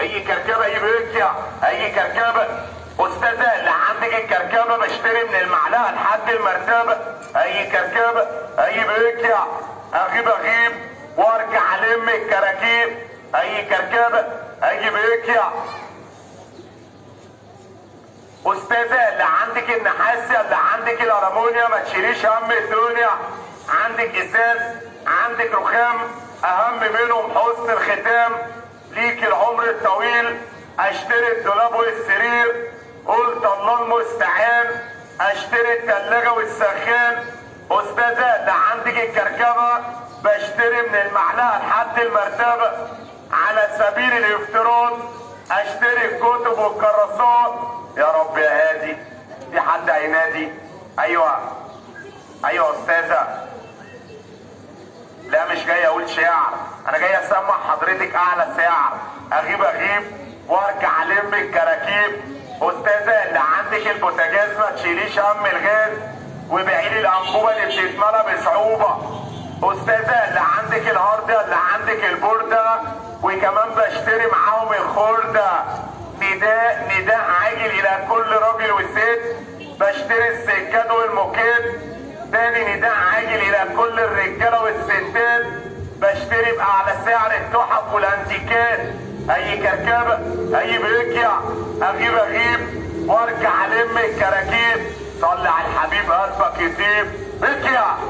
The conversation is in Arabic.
اي كركبه اي بيكيا اي كركبه. استاذه اللي عندك الكركبه بشتري من المعلقه لحد المرتبه. اي كركبه اي بيكيا اغيب وارجع الم الكراكيب. اي كركبه اي بيكيا. استاذه اللي عندك النحاسه اللي عندك الالمونيا ما تشيليش هم الدنيا. عندك ازاز عندك رخام اهم منهم حسن الختام. ليك العمر الطويل اشتري الدولاب والسرير. قلت الله المستعان اشتري التلاجة والسخان. استاذة اللي عندك الكركبة بشتري من المعلقة لحد المرتبة. على سبيل الافتراض اشتري الكتب والكراسات. يا رب يا هادي في حد هينادي؟ ايوه استاذة. لا مش جاي اقول شعر، انا جاي اسمع حضرتك اعلى سعر. اغيب وارجع الم الكراكيب. استاذه اللي عندك البوتاجاز ما تشيليش هم الغاز وبيعي لي الانبوبه اللي بتتملى بصعوبه. استاذه اللي عندك الهارده اللي عندك البورده وكمان بشتري معاهم الخرده. نداء عاجل الى كل راجل وست بشتري السجاد والموكيت. تاني نداء عاجل الى كل الرجاله والستات بشتري باعلى سعر التحف والانتيكات. اي كركبه اي بيكيا اغيب وارجع الم الكراكيب. صلي على الحبيب قلبك يطيب. بيكيا